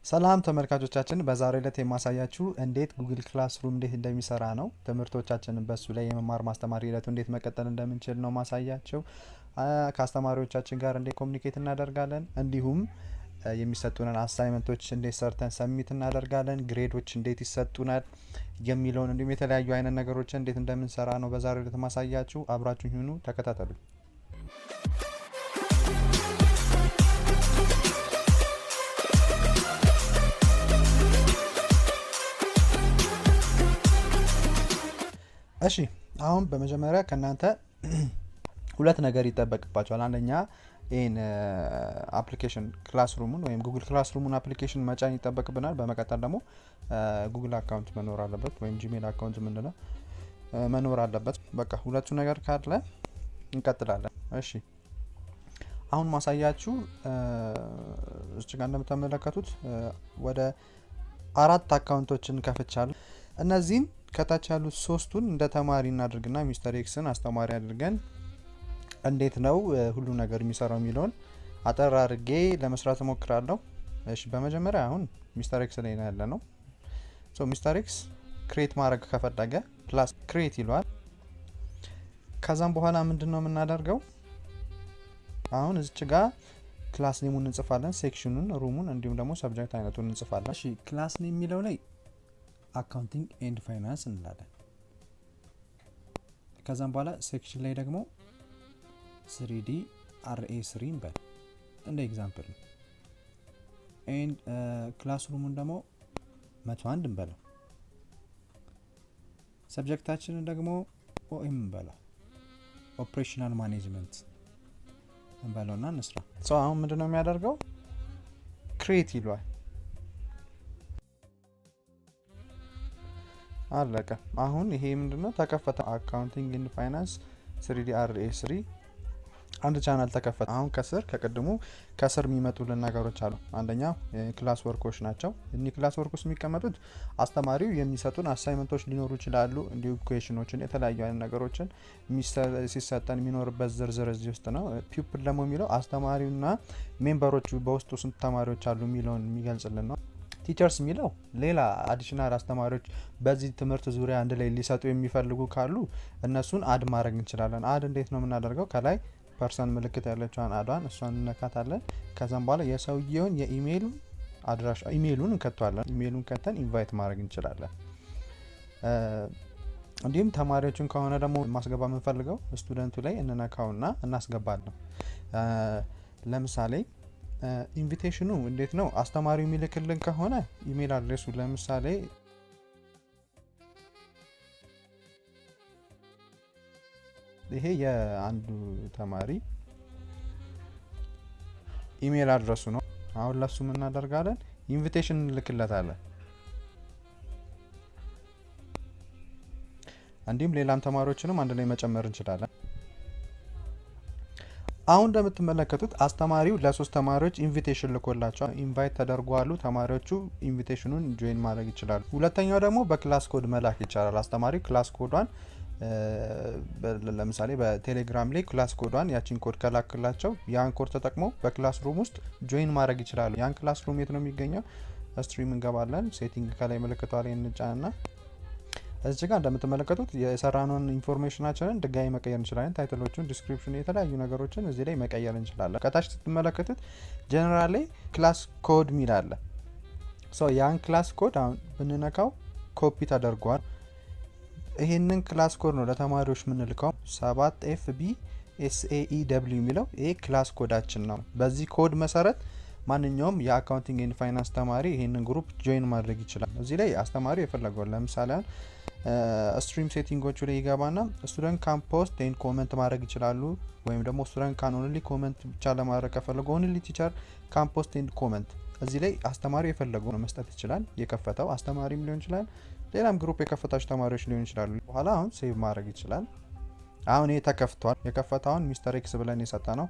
ሰላም ተመልካቾቻችን በዛሬው ዕለት የማሳያችሁ እንዴት ጉግል ክላስሩም እንዴት እንደሚሰራ ነው። ትምህርቶቻችንን በሱ ላይ የመማር ማስተማር ሂደቱ እንዴት መቀጠል እንደምንችል ነው ማሳያችሁ። ከአስተማሪዎቻችን ጋር እንዴት ኮሙኒኬት እናደርጋለን፣ እንዲሁም የሚሰጡንን አሳይመንቶች እንዴት ሰርተን ሰሚት እናደርጋለን፣ ግሬዶች እንዴት ይሰጡናል የሚለውን እንዲሁም የተለያዩ አይነት ነገሮችን እንዴት እንደምንሰራ ነው በዛሬው ዕለት ማሳያችሁ። አብራችሁኝ ሁኑ፣ ተከታተሉ። እሺ አሁን በመጀመሪያ ከናንተ ሁለት ነገር ይጠበቅባቸዋል። አንደኛ ይሄን አፕሊኬሽን ክላስሩሙን ወይም ጉግል ክላስሩሙን አፕሊኬሽን መጫን ይጠበቅብናል። በመቀጠል ደግሞ ጉግል አካውንት መኖር አለበት ወይም ጂሜል አካውንት ምንድነው መኖር አለበት። በቃ ሁለቱ ነገር ካለ እንቀጥላለን። እሺ አሁን ማሳያችሁ እዚህ ጋር እንደምትመለከቱት ወደ 4 አካውንቶችን ከፍቻለሁ። እነዚህን ከታች ያሉት ሶስቱን እንደ ተማሪ እናድርግና ሚስተር ኤክስን አስተማሪ አድርገን እንዴት ነው ሁሉ ነገር የሚሰራው የሚለውን አጠር አድርጌ ለመስራት እሞክራለሁ። እሺ በመጀመሪያ አሁን ሚስተር ኤክስ ላይ ያለ ነው። ሚስተር ኤክስ ክሬት ማድረግ ከፈለገ ፕላስ ክሬት ይሏል። ከዛም በኋላ ምንድነው የምናደርገው? አሁን እዚች ጋር ክላስ ኔሙን እንጽፋለን፣ ሴክሽኑን፣ ሩሙን እንዲሁም ደግሞ ሰብጀክት አይነቱን እንጽፋለን። እሺ ክላስ ኔም የሚለው ላይ አካውንቲንግ ኤንድ ፋይናንስ እንላለን። ከዛም በኋላ ሴክሽን ላይ ደግሞ 3D RA3 እንበል እንደ ኤግዛምፕል ነው። ኤንድ ክላስሩሙን ደግሞ 101 እንበለው። ሰብጀክታችንን ደግሞ OM እንበለው፣ ኦፕሬሽናል ማኔጅመንት እንበለውና እንስራ። አሁን ምንድነው የሚያደርገው? ክሬት ይሏል። አለቀ። አሁን ይሄ ምንድነው ተከፈተ። አካውንቲንግ ኤንድ ፋይናንስ 3D RA3 አንድ ቻናል ተከፈተ። አሁን ከቅድሙ ከስር የሚመጡልን ነገሮች አሉ። አንደኛ ክላስ ወርኮች ናቸው። እኚህ ክላስ ወርኮች የሚቀመጡት አስተማሪው የሚሰጡን አሳይመንቶች ሊኖሩ ይችላሉ፣ እንዲሁም ኩዌሽኖችን፣ የተለያዩ አይነት ነገሮችን ሲሰጠን የሚኖርበት ዝርዝር እዚህ ውስጥ ነው። ፒፕል ደግሞ የሚለው አስተማሪውና ሜምበሮቹ በውስጡ ስንት ተማሪዎች አሉ የሚለውን የሚገልጽልን ነው። ቲቸርስ የሚለው ሌላ አዲሽናል አስተማሪዎች በዚህ ትምህርት ዙሪያ አንድ ላይ ሊሰጡ የሚፈልጉ ካሉ እነሱን አድ ማድረግ እንችላለን። አድ እንዴት ነው የምናደርገው? ከላይ ፐርሰን ምልክት ያለችውን አዷን እሷን እንነካታለን። ከዛም በኋላ የሰውየውን የኢሜይል አድራሻ ኢሜይሉን እንከቷለን። ኢሜይሉን ከተን ኢንቫይት ማድረግ እንችላለን። እንዲሁም ተማሪዎችን ከሆነ ደግሞ ማስገባ የምንፈልገው ስቱደንቱ ላይ እንነካውና እናስገባለን። ለምሳሌ ኢንቪቴሽኑ እንዴት ነው? አስተማሪው የሚልክልን ከሆነ ኢሜል አድሬሱ ለምሳሌ ይሄ የአንዱ ተማሪ ኢሜል አድሬሱ ነው። አሁን ለሱ ምን እናደርጋለን? ኢንቪቴሽን እንልክለታለን። እንዲሁም ሌላም ተማሪዎችንም አንድ ላይ መጨመር እንችላለን። አሁን እንደምትመለከቱት አስተማሪው ለ3 ተማሪዎች ኢንቪቴሽን ልኮላቸዋል። ኢንቫይት ተደርጓሉ። ተማሪዎቹ ኢንቪቴሽኑን ጆይን ማድረግ ይችላሉ። ሁለተኛው ደግሞ በክላስ ኮድ መላክ ይቻላል። አስተማሪው ክላስ ኮዷን ለምሳሌ በቴሌግራም ላይ ክላስ ኮዷን ያቺን ኮድ ከላክላቸው ያን ኮድ ተጠቅመው በክላስ ሩም ውስጥ ጆይን ማድረግ ይችላሉ። ያን ክላስ ሩም የት ነው የሚገኘው? ስትሪም እንገባለን። ሴቲንግ ከላይ ምልክቷ ላይ እንጫንና እዚህ ጋር እንደምትመለከቱት የሰራነውን ኢንፎርሜሽናችንን ድጋሚ መቀየር እንችላለን። ታይትሎቹን፣ ዲስክሪፕሽን፣ የተለያዩ ነገሮችን እዚህ ላይ መቀየር እንችላለን። ከታች ስትመለከቱት ጀነራል ላይ ክላስ ኮድ ሚል አለ። ያን ክላስ ኮድ አሁን ብንነካው ኮፒ ተደርጓል። ይሄንን ክላስ ኮድ ነው ለተማሪዎች የምንልከው 7FBSAEW የሚለው ይሄ ክላስ ኮዳችን ነው። በዚህ ኮድ መሰረት ማንኛውም የአካውንቲንግ ኤንድ ፋይናንስ ተማሪ ይሄንን ግሩፕ ጆይን ማድረግ ይችላል። እዚህ ላይ አስተማሪው የፈለገውን ለምሳሌ ስትሪም ሴቲንጎቹ ላይ ይገባና ስቱደንት ካን ፖስት ኤንድ ኮሜንት ማድረግ ይችላሉ። ወይም ደግሞ ስቱደንት ካን ኦንሊ ኮሜንት ብቻ ለማድረግ ከፈለገው ኦንሊ ቲቸር ካን ፖስት ኤንድ ኮሜንት። እዚህ ላይ አስተማሪው የፈለገው ነው መስጠት ይችላል። የከፈተው አስተማሪም ሊሆን ይችላል፣ ሌላም ግሩፕ የከፈታቸው ተማሪዎች ሊሆን ይችላሉ። በኋላ አሁን ሴቭ ማድረግ ይችላል። አሁን ይሄ ተከፍቷል። የከፈታውን ሚስተር ኤክስ ብለን የሰጠነው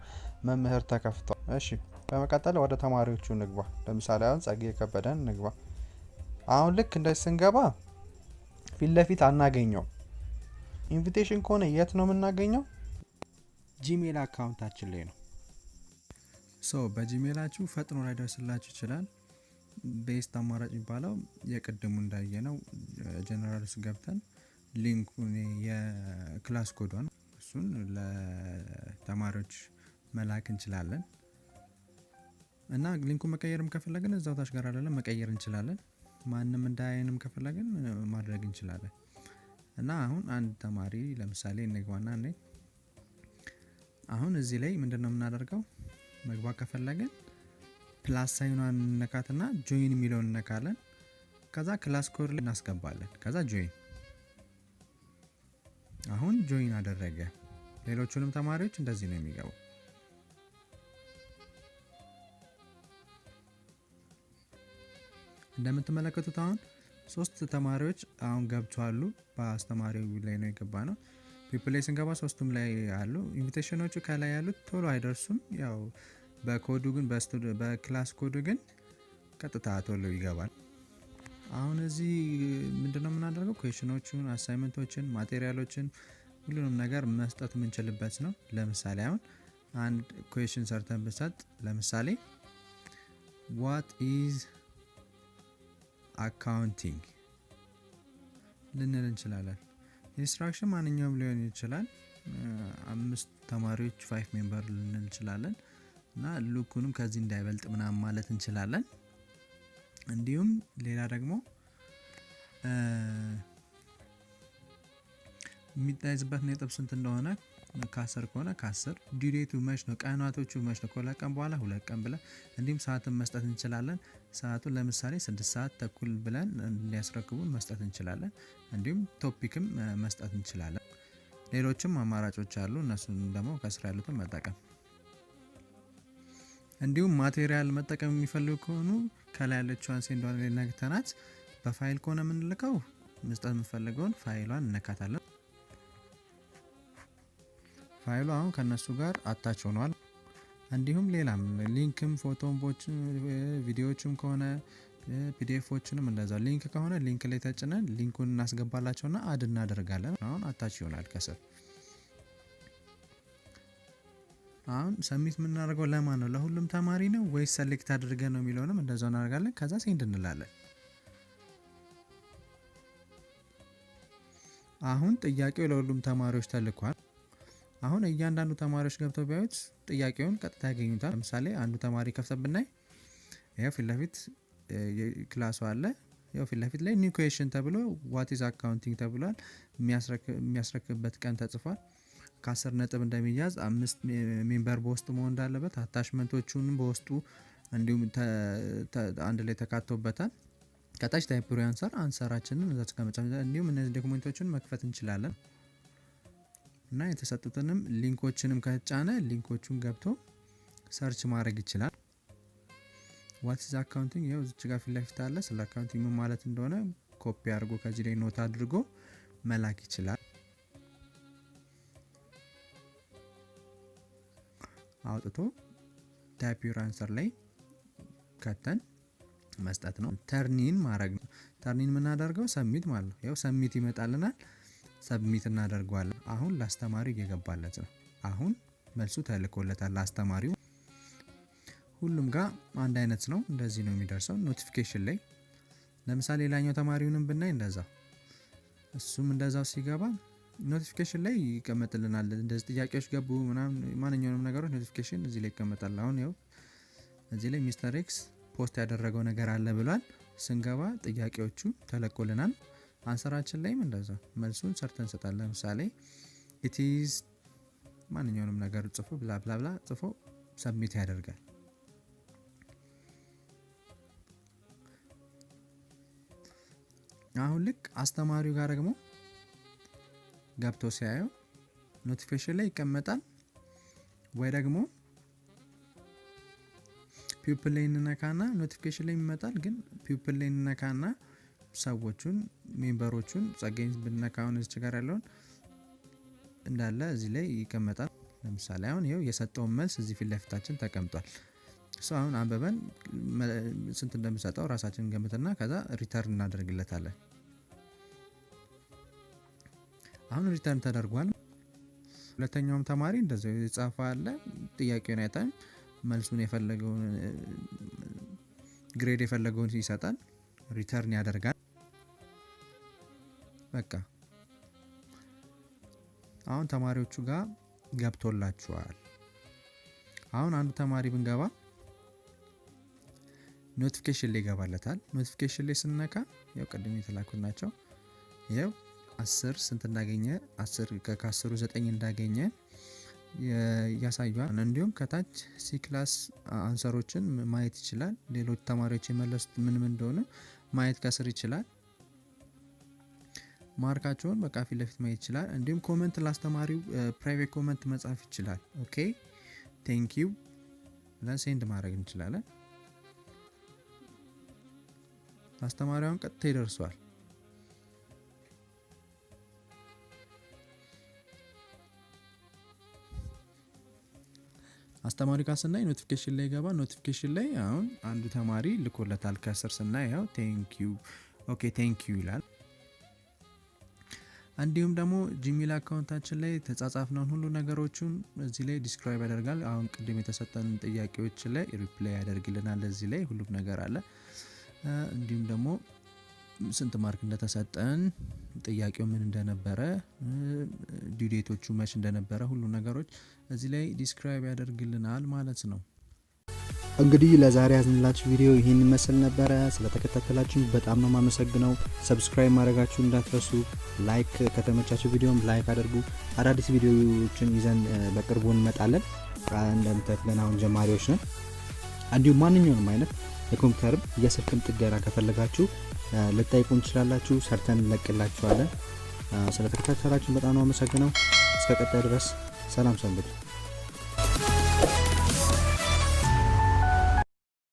መምህር ተከፍቷል። እሺ በመቀጠል ወደ ተማሪዎቹ ንግባ። ለምሳሌ አሁን ጸጋዬ ከበደን ንግባ። አሁን ልክ እንደዚህ ስንገባ ፊት ለፊት አናገኘው። ኢንቪቴሽን ከሆነ የት ነው የምናገኘው? ጂሜል አካውንታችን ላይ ነው። በጂሜላችሁ ፈጥኖ ላይደርስላችሁ ይችላል። ቤስት አማራጭ የሚባለው የቅድሙ እንዳየነው ጀነራል ውስጥ ገብተን ሊንኩን የክላስ ኮዷን እሱን ለተማሪዎች መላክ እንችላለን እና ሊንኩን መቀየርም ከፈለግን እዛው ታች ጋር አይደለም መቀየር እንችላለን። ማንንም እንዳያየንም ከፈለግን ማድረግ እንችላለን። እና አሁን አንድ ተማሪ ለምሳሌ እንግባና አሁን እዚህ ላይ ምንድነው የምናደርገው? መግባት ከፈለግን ፕላስ ሳይኗን እንነካትና ጆይን የሚለውን እንነካለን። ከዛ ክላስ ኮድ ላይ እናስገባለን። ከዛ ጆይን አሁን ጆይን አደረገ። ሌሎቹንም ተማሪዎች እንደዚህ ነው የሚገቡ። እንደምትመለከቱት አሁን 3 ተማሪዎች አሁን ገብቷሉ። በአስተማሪው ላይ ነው የገባነው። ፒፕል ላይ ስንገባ 3ቱም ላይ አሉ። ኢንቪቴሽኖቹ ከላይ ያሉት ቶሎ አይደርሱም። ያው በኮዱ ግን በክላስ ኮዱ ግን ቀጥታ ቶሎ ይገባል። አሁን እዚህ ምንድነው የምናደርገው? ኩዌሽኖቹን፣ አሳይመንቶችን፣ ማቴሪያሎችን ሁሉንም ነገር መስጠት የምንችልበት ነው። ለምሳሌ አሁን አንድ ኩዌሽን ሰርተን ብሰጥ ለምሳሌ what is accounting ልንል እንችላለን። ኢንስትራክሽን ማንኛውም ሊሆን ይችላል። 5 ተማሪዎች 5 ሜምበር ልንል እንችላለን እና ሉኩንም ከዚህ እንዳይበልጥ ምናምን ማለት እንችላለን። እንዲሁም ሌላ ደግሞ የሚታይዝበት ነጥብ ስንት እንደሆነ ከ10 ከሆነ ከ10 ዲዩሬቱ መች ነው፣ ቀናቶቹ መች ነው፣ ከሁለት ቀን በኋላ 2 ቀን ብለን እንዲሁም ሰዓትን መስጠት እንችላለን። ሰዓቱን ለምሳሌ 6 ሰዓት ተኩል ብለን እንዲያስረክቡን መስጠት እንችላለን። እንዲሁም ቶፒክም መስጠት እንችላለን። ሌሎችም አማራጮች አሉ። እነሱን ደግሞ ከስራ ያሉትን መጠቀም። እንዲሁም ማቴሪያል መጠቀም የሚፈልጉ ከሆኑ ከላይ ያለችውን ሴንዷን ላይ ነክተናት በፋይል ከሆነ የምንልከው መስጠት የምንፈልገውን ፋይሏን እነካታለን። ፋይሉ አሁን ከነሱ ጋር አታች ሆኗል። እንዲሁም ሌላም ሊንክም ፎቶዎችም ቪዲዮዎችም ከሆነ ፒዲኤፎችንም እንደዛው ሊንክ ከሆነ ሊንክ ላይ ተጭነን ሊንኩን እናስገባላቸውና አድ እናደርጋለን። አሁን አታች ይሆናል ከስር። አሁን ሰሚት የምናደርገው ለማን ነው? ለሁሉም ተማሪ ነው ወይስ ሰሌክት አድርገን ነው የሚለውንም እንደዛው እናደርጋለን። ከዛ ሴንድ እንላለን። አሁን ጥያቄው ለሁሉም ተማሪዎች ተልኳል። አሁን እያንዳንዱ ተማሪዎች ገብተው ቢያዩት ጥያቄውን ቀጥታ ያገኙታል። ለምሳሌ አንዱ ተማሪ ከፍተን ብናይ ያው ፊት ለፊት ክላሱ አለ። ያው ፊት ለፊት ላይ ኒው ኩዌሽን ተብሎ what is accounting ተብሏል። የሚያስረክብበት ቀን ተጽፏል። ከ10 ነጥብ እንደሚያዝ 5 ሜምበር በውስጥ መሆን እንዳለበት አታችመንቶቹን በውስጡ እንዲሁም አንድ ላይ ተካቶበታል። ከታች ታይፕሪ አንሰራችንን እዛች ከመጨመር እንዲሁም እነዚህ ዶክመንቶችን መክፈት እንችላለን እና የተሰጡትንም ሊንኮችንም ከተጫነ ሊንኮቹን ገብቶ ሰርች ማድረግ ይችላል። what is accounting ያው እዚህ ጋር ፊት ለፊት አለ። ስለ አካውንቲንግ ምን ማለት እንደሆነ ኮፒ አድርጎ ከዚህ ላይ ኖት አድርጎ መላክ ይችላል። አውጥቶ ታይፕ ዩር አንሰር ላይ ከተን መስጠት ነው። ተርኒን ማድረግ ነው። ተርኒን የምናደርገው ሰሚት ማለት ነው። ያው ሰሚት ይመጣልናል። ሰብሚት እናደርገዋለን። አሁን ለአስተማሪው እየገባለት ነው። አሁን መልሱ ተልኮለታል ለአስተማሪው። ሁሉም ጋር አንድ አይነት ነው። እንደዚህ ነው የሚደርሰው። ኖቲፊኬሽን ላይ ለምሳሌ ሌላኛው ተማሪውንም ብናይ እንደዛው እሱም እንደዛው ሲገባ ኖቲፊኬሽን ላይ ይቀመጥልናል። እንደዚህ ጥያቄዎች ገቡ ምናምን ማንኛውንም ነገሮች ኖቲፊኬሽን እዚህ ላይ ይቀመጣል። አሁን ያው እዚህ ላይ ሚስተር ኤክስ ፖስት ያደረገው ነገር አለ ብሏል። ስንገባ ጥያቄዎቹ ተለቆልናል። አንሰራችን ላይም እንደዛው መልሱን ሰርተን እንሰጣለን። ለምሳሌ it is ማንኛውንም ነገር ጽፎ ብላ ብላ ብላ ጽፎ ሰብሚት ያደርጋል። አሁን ልክ አስተማሪው ጋር ደግሞ ገብቶ ሲያየው ኖቲፊኬሽን ላይ ይቀመጣል። ወይ ደግሞ ፒፕል ላይ እንነካና ኖቲፊኬሽን ላይ ይመጣል። ግን ፒፕል ላይ እንነካና ሰዎቹን ሜምበሮቹን ጸጋይን ብንነካውን እዚህ ጋር ያለውን እንዳለ እዚህ ላይ ይቀመጣል። ለምሳሌ አሁን ይሄው የሰጠውን መልስ እዚህ ፊት ለፊታችን ተቀምጧል። አሁን አንበበን ስንት እንደምሰጠው ራሳችንን ገምትና ከዛ ሪተርን እናደርግለታለን። አሁን ሪተርን ተደርጓል። ሁለተኛውም ተማሪ እንደዚህ የጻፈ አለ። ጥያቄውን አይተን መልሱን የፈለገውን ግሬድ የፈለገውን ይሰጣል ሪተርን ያደርጋል በቃ አሁን ተማሪዎቹ ጋር ገብቶላችኋል አሁን አንዱ ተማሪ ብንገባ ኖቲፊኬሽን ላይ ይገባለታል ኖቲፊኬሽን ላይ ስንነካ ያው ቀድም የተላኩናቸው ያው 10 ስንት እንዳገኘ 10 ከ10 9 እንዳገኘ ያሳያል እንዲሁም ከታች ሲ ክላስ አንሰሮችን ማየት ይችላል ሌሎች ተማሪዎች የመለሱት ምን እንደሆነ ማየት ከስር ይችላል ማርካቸውን በቃ ፊት ለፊት ማየት ይችላል እንዲሁም ኮሜንት ላስተማሪው ፕራይቬት ኮሜንት መጻፍ ይችላል ኦኬ ቴንክ ዩ ብለን ሴንድ ማድረግ እንችላለን አስተማሪውን ቀጥታ ይደርሷል አስተማሪ ጋር ስናይ ኖቲፊኬሽን ላይ ገባ ኖቲፊኬሽን ላይ አሁን አንዱ ተማሪ ልኮለታል ከስር ስናይ ያው ቴንክ ዩ ኦኬ ቴንክ ዩ ይላል እንዲሁም ደግሞ ጂሜል አካውንታችን ላይ ተጻጻፍነውን ሁሉ ነገሮችን እዚህ ላይ ዲስክራይብ ያደርጋል አሁን ቅድም የተሰጠን ጥያቄዎች ላይ ሪፕላይ ያደርግልናል እዚህ ላይ ሁሉ ነገር አለ እንዲሁም ደግሞ ስንት ማርክ እንደተሰጠን ጥያቄው ምን እንደነበረ ዲዩዴቶቹ መች እንደነበረ ሁሉ ነገሮች እዚህ ላይ ዲስክራይብ ያደርግልናል ማለት ነው እንግዲህ ለዛሬ ያዝንላችሁ ቪዲዮ ይሄን መስል ነበር ስለተከታተላችሁ በጣም ነው ማመሰግነው ሰብስክራይብ ማድረጋችሁ እንዳትረሱ ላይክ ከተመቻችሁ ቪዲዮም ላይክ አድርጉ አዳዲስ ቪዲዮዎችን ይዘን በቅርቡ እንመጣለን እንደምታዩት አሁን ጀማሪዎች ነን እንዲሁም ማንኛውንም አይነት የኮምፒውተርም የስልክም ጥገና ከፈለጋችሁ ልታይቁን ትችላላችሁ ሰርተን እንለቅላችኋለን ስለተከታተላችሁ በጣም ነው ማመሰግነው እስከ ቀጣይ ድረስ ሰላም ሰንብቱ